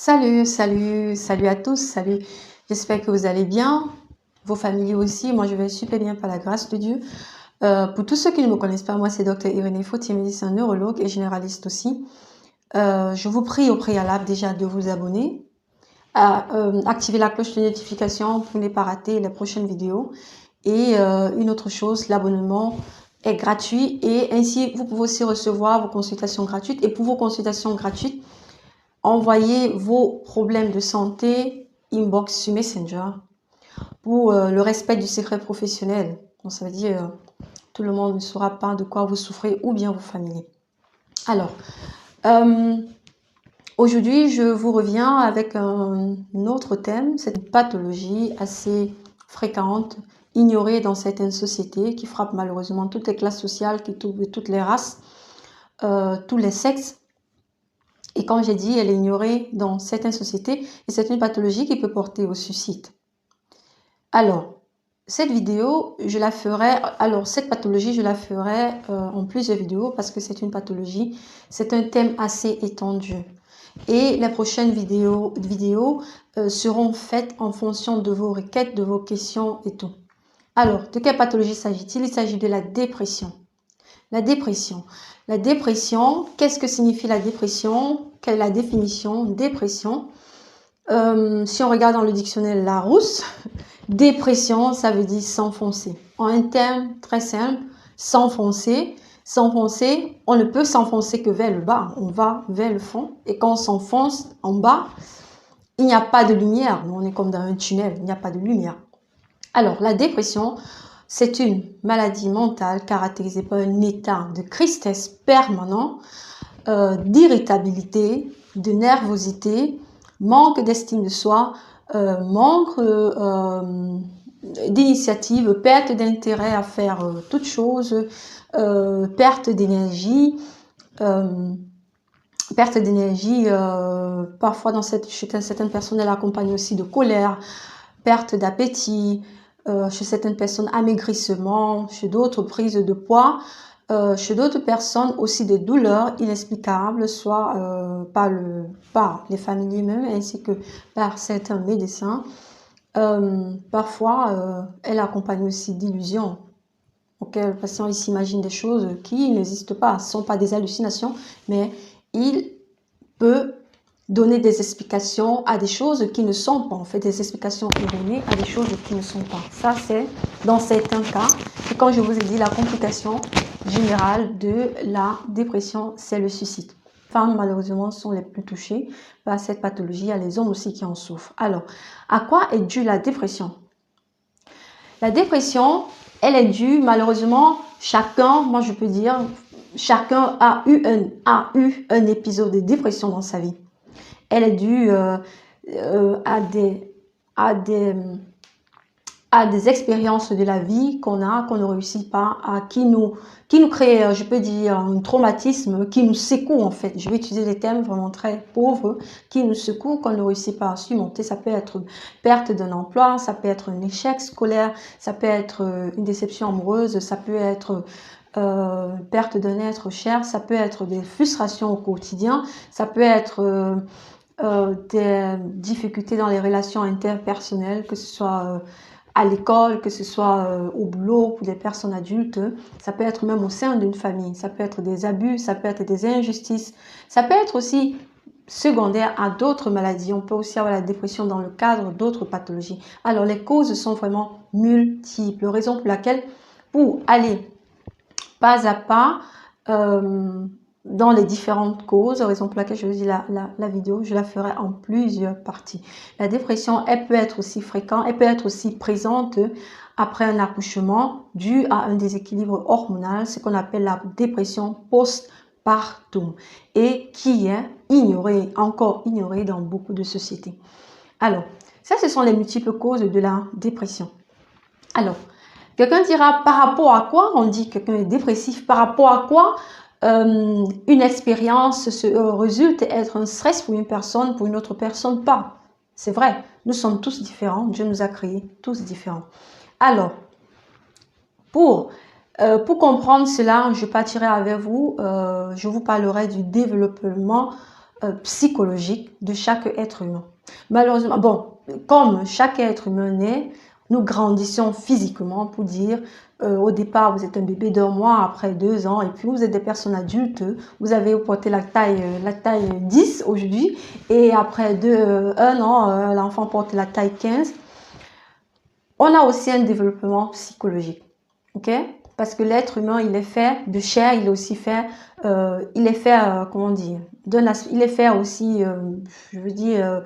Salut à tous, salut. J'espère que vous allez bien, vos familles aussi. Moi, je vais super bien par la grâce de Dieu. Pour tous ceux qui ne me connaissent pas, moi, c'est Dr Irénée Fautier, médecin neurologue et généraliste aussi. Je vous prie au préalable déjà de vous abonner, à activer la cloche de notification pour ne pas rater les prochaines vidéos. Et une autre chose, l'abonnement est gratuit et ainsi, vous pouvez aussi recevoir vos consultations gratuites. Et pour vos consultations gratuites, envoyez vos problèmes de santé inbox sur Messenger pour le respect du secret professionnel. Donc, ça veut dire tout le monde ne saura pas de quoi vous souffrez ou bien vos familles. Alors, aujourd'hui, je vous reviens avec un autre thème. C'est une pathologie assez fréquente, ignorée dans certaines sociétés, qui frappe malheureusement toutes les classes sociales, qui touche toutes les races, tous les sexes. Et comme j'ai dit, elle est ignorée dans certaines sociétés et c'est une pathologie qui peut porter au suicide. Alors, cette vidéo, cette pathologie, je la ferai en plusieurs vidéos parce que c'est une pathologie, c'est un thème assez étendu. Et les prochaines vidéos seront faites en fonction de vos requêtes, de vos questions et tout. Alors, de quelle pathologie s'agit-il? Il s'agit de la dépression. La dépression. La dépression, qu'est-ce que signifie la dépression? Quelle est la définition? Dépression. Si on regarde dans le dictionnaire Larousse, dépression, ça veut dire s'enfoncer. En un terme très simple, s'enfoncer. S'enfoncer, on ne peut s'enfoncer que vers le bas. On va vers le fond. Et quand on s'enfonce en bas, il n'y a pas de lumière. On est comme dans un tunnel, il n'y a pas de lumière. Alors, la dépression, c'est une maladie mentale caractérisée par un état de tristesse permanent, d'irritabilité, de nervosité, manque d'estime de soi, manque d'initiative, perte d'intérêt à faire toute chose, perte d'énergie, parfois chez certaines personnes, elle accompagne aussi de colère, perte d'appétit, chez certaines personnes, amaigrissement, chez d'autres, prise de poids, chez d'autres personnes aussi des douleurs inexplicables, soit par les familles même, ainsi que par certains médecins. Parfois, elle accompagne aussi d'illusions auxquelles le patient s'imagine des choses qui n'existent pas. Ce ne sont pas des hallucinations, mais il peut donner des explications à des choses qui ne sont pas, en fait, des explications erronées à des choses qui ne sont pas. Ça, c'est dans certains cas. Et comme je vous ai dit, la complication générale de la dépression, c'est le suicide. Les femmes, malheureusement, sont les plus touchées par cette pathologie. Il y a les hommes aussi qui en souffrent. Alors, à quoi est due la dépression? La dépression, elle est due, malheureusement, moi je peux dire, chacun a eu un épisode de dépression dans sa vie. Elle est due à des expériences de la vie qu'on ne réussit pas, qui nous crée, je peux dire, un traumatisme, qui nous secoue en fait. Je vais utiliser des termes vraiment très pauvres, qui nous secoue, qu'on ne réussit pas à surmonter. Ça peut être perte d'un emploi, ça peut être un échec scolaire, ça peut être une déception amoureuse, ça peut être perte d'un être cher, ça peut être des frustrations au quotidien, ça peut être des difficultés dans les relations interpersonnelles, que ce soit à l'école, que ce soit au boulot pour des personnes adultes, ça peut être même au sein d'une famille, ça peut être des abus, ça peut être des injustices, ça peut être aussi secondaire à d'autres maladies. On peut aussi avoir la dépression dans le cadre d'autres pathologies. Alors les causes sont vraiment multiples, raison pour laquelle pour aller pas à pas dans les différentes causes, raison pour laquelle je vous dis la vidéo, je la ferai en plusieurs parties. La dépression, elle peut être aussi fréquente, elle peut être aussi présente après un accouchement dû à un déséquilibre hormonal, ce qu'on appelle la dépression postpartum et qui est encore ignorée dans beaucoup de sociétés. Alors, ça, ce sont les multiples causes de la dépression. Alors, quelqu'un dira par rapport à quoi on dit que quelqu'un est dépressif, par rapport à quoi une expérience résulte être un stress pour une personne, pour une autre personne pas. C'est vrai, nous sommes tous différents, Dieu nous a créés tous différents. Alors, pour comprendre cela, je partirai avec vous, je vous parlerai du développement psychologique de chaque être humain. Malheureusement, bon, comme chaque être humain naît, nous grandissons physiquement pour dire, au départ, vous êtes un bébé d'1 mois, après 2 ans, et puis vous êtes des personnes adultes, vous avez porté la taille 10 aujourd'hui, et après 1 an, l'enfant porte la taille 15. On a aussi un développement psychologique, ok? Parce que l'être humain, il est fait de chair, il est aussi fait, comment dire, il est fait aussi, je veux dire,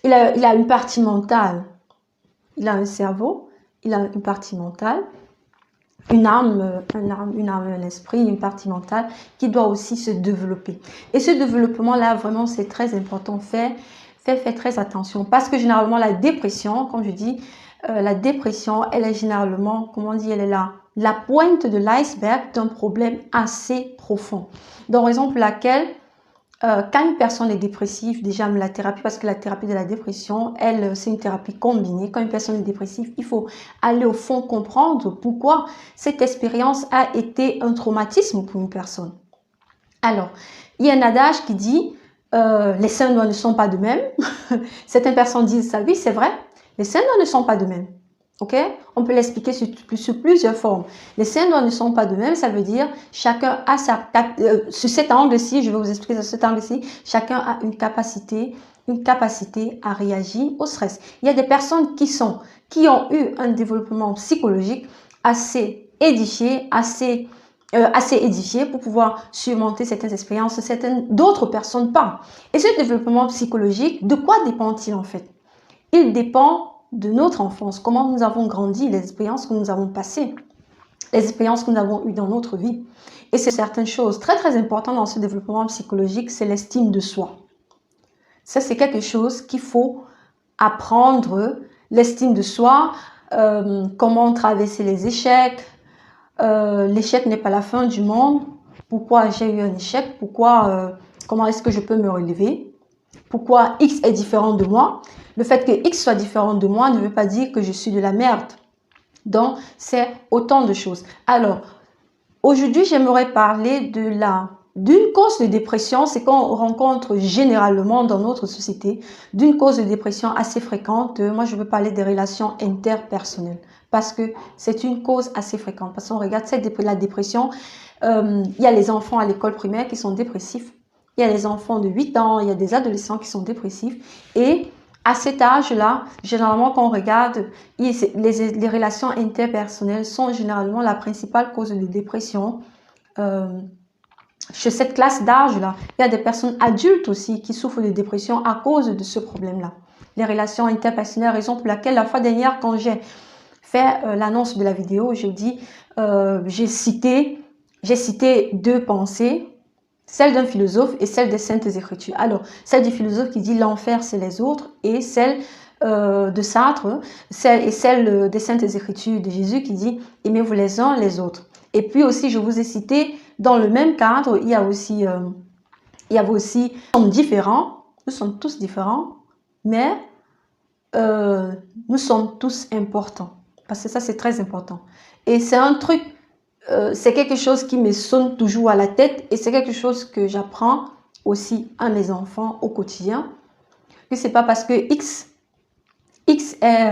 il a une partie mentale. Il a un cerveau, il a une partie mentale, une âme, un esprit, une partie mentale qui doit aussi se développer. Et ce développement-là, vraiment, c'est très important. Fais très attention parce que généralement, la dépression, comme je dis, la dépression, elle est généralement, comment on dit, elle est là, la pointe de l'iceberg d'un problème assez profond. Donc, raison pour laquelle quand une personne est dépressive, déjà la thérapie, parce que la thérapie de la dépression, elle, c'est une thérapie combinée. Quand une personne est dépressive, il faut aller au fond comprendre pourquoi cette expérience a été un traumatisme pour une personne. Alors, il y a un adage qui dit les saints ne sont pas de même. Certaines personnes disent ça, oui, c'est vrai, les saints ne sont pas de même. Ok, on peut l'expliquer sur plusieurs formes. Les syndromes ne sont pas de même, ça veut dire chacun a sur cet angle-ci, je vais vous expliquer sur cet angle-ci, chacun a une capacité à réagir au stress. Il y a des personnes qui ont eu un développement psychologique assez édifié, assez édifié pour pouvoir surmonter certaines expériences, d'autres personnes pas. Et ce développement psychologique, de quoi dépend-il en fait? Il dépend de notre enfance, comment nous avons grandi, les expériences que nous avons passées, les expériences que nous avons eues dans notre vie. Et c'est certaines choses très importantes dans ce développement psychologique, c'est l'estime de soi. Ça, c'est quelque chose qu'il faut apprendre, l'estime de soi, comment traverser les échecs. L'échec n'est pas la fin du monde. Pourquoi j'ai eu un échec? Comment est-ce que je peux me relever? Pourquoi X est différent de moi? Le fait que X soit différent de moi ne veut pas dire que je suis de la merde. Donc, c'est autant de choses. Alors, aujourd'hui, j'aimerais parler d'une cause de dépression, c'est qu'on rencontre généralement dans notre société, d'une cause de dépression assez fréquente. Moi, je veux parler des relations interpersonnelles parce que c'est une cause assez fréquente. Parce qu'on regarde la dépression, il y a les enfants à l'école primaire qui sont dépressifs. Il y a les enfants de 8 ans, il y a des adolescents qui sont dépressifs. Et à cet âge-là, généralement, quand on regarde, les relations interpersonnelles sont généralement la principale cause de dépression. Chez cette classe d'âge-là, il y a des personnes adultes aussi qui souffrent de dépression à cause de ce problème-là. Les relations interpersonnelles, raison pour laquelle la fois dernière, quand j'ai fait l'annonce de la vidéo, j'ai cité 2 pensées, celle d'un philosophe et celle des Saintes Écritures. Alors, celle du philosophe qui dit l'enfer c'est les autres, et celle de Sartre, celle des Saintes Écritures de Jésus qui dit aimez-vous les uns les autres. Et puis aussi, je vous ai cité, dans le même cadre, il y avait aussi, nous sommes différents, nous sommes tous différents, mais nous sommes tous importants. Parce que ça, c'est très important. Et c'est un truc, c'est quelque chose qui me sonne toujours à la tête et c'est quelque chose que j'apprends aussi à mes enfants au quotidien. Que c'est pas parce que X est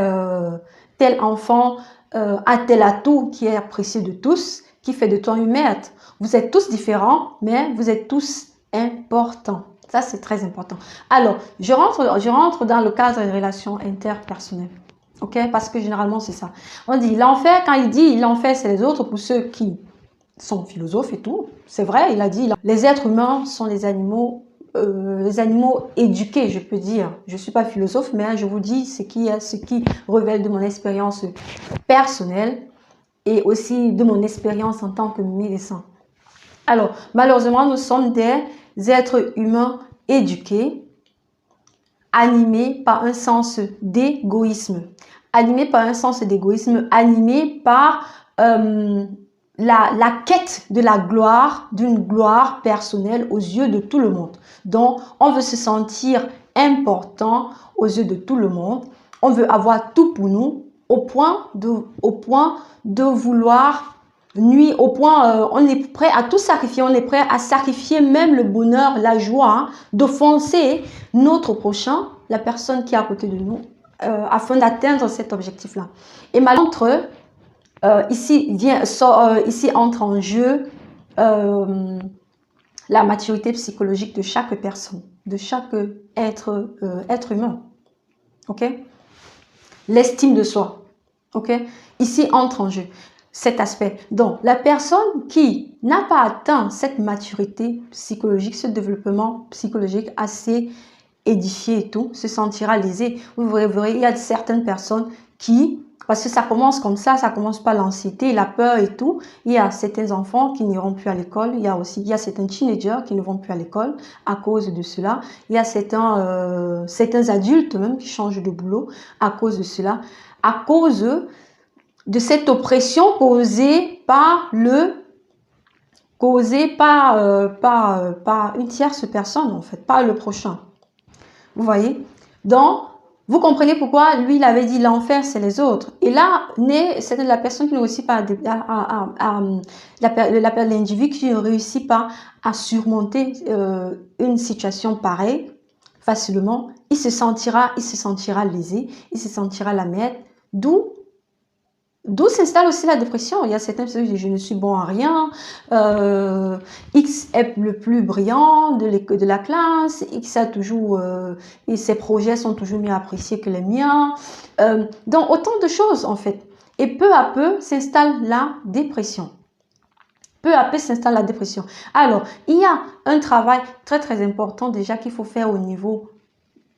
tel enfant a tel atout qui est apprécié de tous, qui fait de toi une merde. Vous êtes tous différents, mais vous êtes tous importants. Ça, c'est très important. Alors, je rentre dans le cadre des relations interpersonnelles. Ok, parce que généralement, c'est ça. On dit l'enfer, quand il dit l'enfer, c'est les autres pour ceux qui sont philosophes et tout. C'est vrai, il a dit les êtres humains sont les animaux éduqués, je peux dire. Je ne suis pas philosophe, mais je vous dis ce qui révèle de mon expérience personnelle et aussi de mon expérience en tant que médecin. Alors, malheureusement, nous sommes des êtres humains éduqués, animés par un sens d'égoïsme. Animés par un sens d'égoïsme, animés par la quête de la gloire, d'une gloire personnelle aux yeux de tout le monde. Donc, on veut se sentir important aux yeux de tout le monde. On veut avoir tout pour nous au point de vouloir nuit au point, on est prêt à tout sacrifier, on est prêt à sacrifier même le bonheur, la joie, hein, d'offenser notre prochain, la personne qui est à côté de nous, afin d'atteindre cet objectif-là. Et malgré ici entre en jeu la maturité psychologique de chaque personne, de chaque être humain. Ok? L'estime de soi. Ok? Ici entre en jeu cet aspect. Donc, la personne qui n'a pas atteint cette maturité psychologique, ce développement psychologique assez édifié et tout, se sentira lésée. Vous verrez, il y a certaines personnes qui, parce que ça commence comme ça commence par l'anxiété, la peur et tout. Il y a certains enfants qui n'iront plus à l'école. Il y a certains teenagers qui ne vont plus à l'école à cause de cela. Il y a certains adultes même qui changent de boulot à cause de cela, à cause de cette oppression causée par une tierce personne, en fait, par le prochain. Vous voyez? Donc, vous comprenez pourquoi lui, il avait dit l'enfer, c'est les autres. Et là, c'est la personne qui ne réussit pas l'individu qui ne réussit pas à surmonter une situation pareille facilement. Il se sentira lésé, il se sentira la merde. D'où s'installe aussi la dépression. Il y a certains qui disent je ne suis bon à rien, X est le plus brillant de la classe, X a toujours, et ses projets sont toujours mieux appréciés que les miens. Donc autant de choses en fait. Et peu à peu s'installe la dépression. Peu à peu s'installe la dépression. Alors, il y a un travail très très important déjà qu'il faut faire au niveau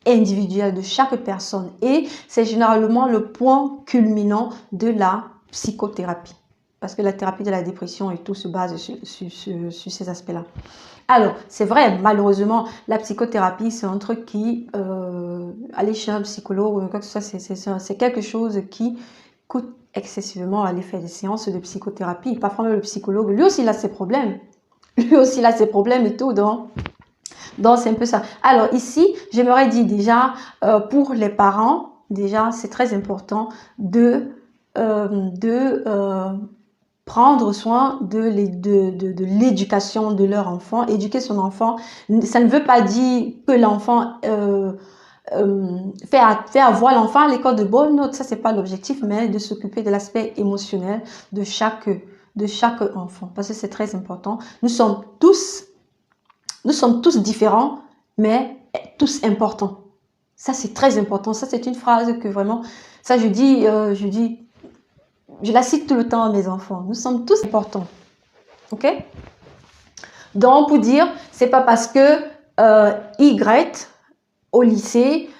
individuel de chaque personne et c'est généralement le point culminant de la psychothérapie parce que la thérapie de la dépression et tout se base sur ces aspects-là. Alors, c'est vrai, malheureusement, la psychothérapie, c'est un truc qui, aller chez un psychologue ou quoi que ce soit, c'est quelque chose qui coûte excessivement aller faire des séances de psychothérapie. Parfois, même le psychologue, lui aussi, il a ses problèmes. Lui aussi, il a ses problèmes et tout, donc, c'est un peu ça. Alors, ici, j'aimerais dire déjà, pour les parents, déjà, c'est très important de prendre soin de l'éducation de leur enfant. Éduquer son enfant, ça ne veut pas dire que l'enfant fait avoir l'enfant à l'école de bonnes notes. Ça, c'est pas l'objectif, mais de s'occuper de l'aspect émotionnel de chaque enfant. Parce que c'est très important. Nous sommes tous différents, mais tous importants. Ça, c'est très important. Ça, c'est une phrase que vraiment, ça, je la cite tout le temps à mes enfants. Nous sommes tous importants. OK? Donc, pour dire, c'est pas parce que Y, au lycée,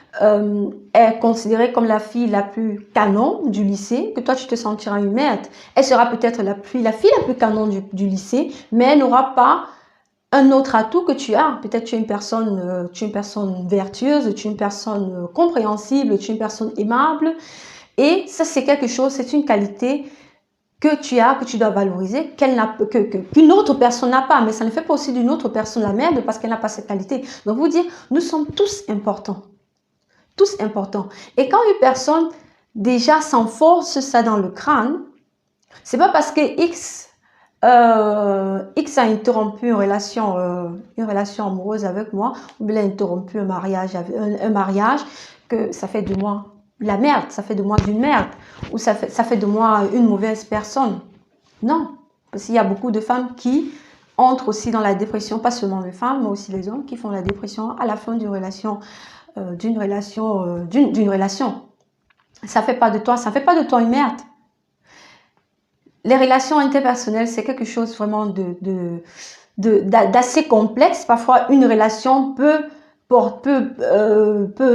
est considérée comme la fille la plus canon du lycée, que toi, tu te sentiras une merde. Elle sera peut-être la fille la plus canon du lycée, mais elle n'aura pas un autre atout que tu as. Peut-être tu es une personne vertueuse, tu es une personne compréhensible, tu es une personne aimable. Et ça, c'est quelque chose, c'est une qualité que tu as, que tu dois valoriser, qu'une autre personne n'a pas. Mais ça ne fait pas aussi d'une autre personne la merde parce qu'elle n'a pas cette qualité. Donc, vous dire, nous sommes tous importants. Tous importants. Et quand une personne déjà s'enforce ça dans le crâne, c'est pas parce que X a interrompu une relation amoureuse avec moi, ou bien a interrompu un mariage, que ça fait de moi la merde, ça fait de moi une merde, ou ça fait de moi une mauvaise personne. Non, parce qu'il y a beaucoup de femmes qui entrent aussi dans la dépression, pas seulement les femmes, mais aussi les hommes qui font la dépression à la fin d'une relation. Ça fait pas de toi une merde. Les relations interpersonnelles, c'est quelque chose vraiment d'assez complexe. Parfois, une relation peut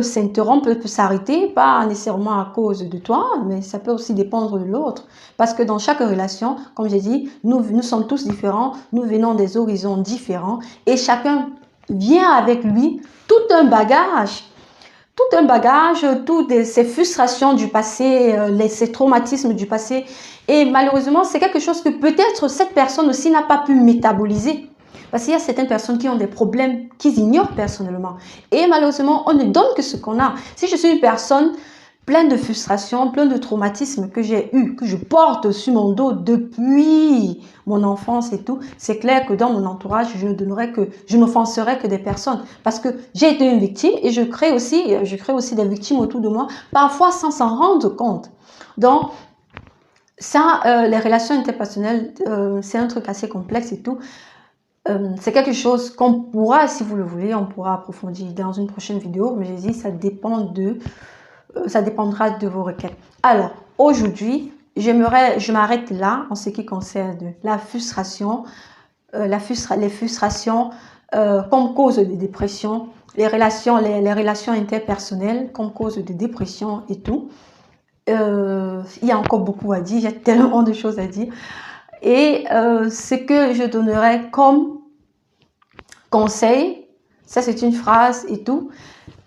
s'interrompre, peut s'arrêter, pas nécessairement à cause de toi, mais ça peut aussi dépendre de l'autre. Parce que dans chaque relation, comme j'ai dit, nous sommes tous différents, nous venons des horizons différents et chacun vient avec lui tout un bagage, toutes ces frustrations du passé, ces traumatismes du passé. Et malheureusement, c'est quelque chose que peut-être cette personne aussi n'a pas pu métaboliser. Parce qu'il y a certaines personnes qui ont des problèmes qu'ils ignorent personnellement. Et malheureusement, on ne donne que ce qu'on a. Si je suis une personne plein de frustrations, plein de traumatismes que j'ai eu, que je porte sur mon dos depuis mon enfance et tout, c'est clair que dans mon entourage, je n'offenserai que des personnes parce que j'ai été une victime et je crée aussi des victimes autour de moi, parfois sans s'en rendre compte. Donc, ça, les relations interpersonnelles, c'est un truc assez complexe et tout. C'est quelque chose qu'on pourra, si vous le voulez, on pourra approfondir dans une prochaine vidéo, mais j'ai dit, ça dépendra de vos requêtes. Alors, aujourd'hui, je m'arrête là en ce qui concerne la frustration, les frustrations comme cause de dépression, les relations interpersonnelles comme cause de dépression et tout. Il y a encore beaucoup à dire, il y a tellement de choses à dire. Et ce que je donnerais comme conseil, ça c'est une phrase et tout,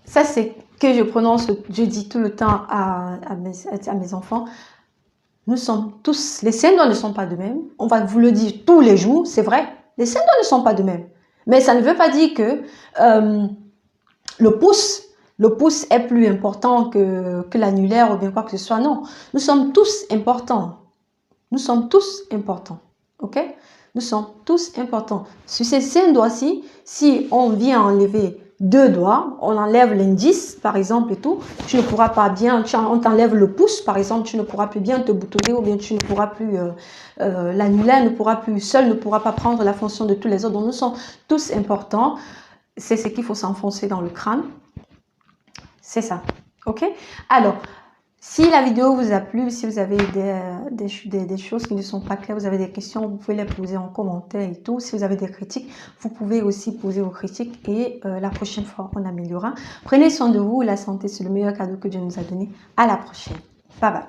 ça c'est que je prononce, je dis tout le temps à mes enfants, nous sommes tous, les syndromes ne sont pas de même, on va vous le dire tous les jours, c'est vrai, les syndromes ne sont pas de même, mais ça ne veut pas dire que le pouce est plus important que l'annulaire ou bien quoi que ce soit, non, nous sommes tous importants, ok? Nous sommes tous importants. Sur ces 5 doigts-ci, si on vient enlever 2 doigts, on enlève l'indice, par exemple, et tout, tu ne pourras pas bien, on t'enlève le pouce, par exemple, tu ne pourras plus bien te boutonner, ou bien tu ne pourras plus, l'annulaire ne pourra plus, seul ne pourra pas prendre la fonction de tous les autres. Donc, nous sommes tous importants. C'est ce qu'il faut s'enfoncer dans le crâne. C'est ça. OK? Alors, si la vidéo vous a plu, si vous avez des choses qui ne sont pas claires, vous avez des questions, vous pouvez les poser en commentaire et tout. Si vous avez des critiques, vous pouvez aussi poser vos critiques et la prochaine fois, on améliorera. Prenez soin de vous. La santé, c'est le meilleur cadeau que Dieu nous a donné. À la prochaine. Bye bye.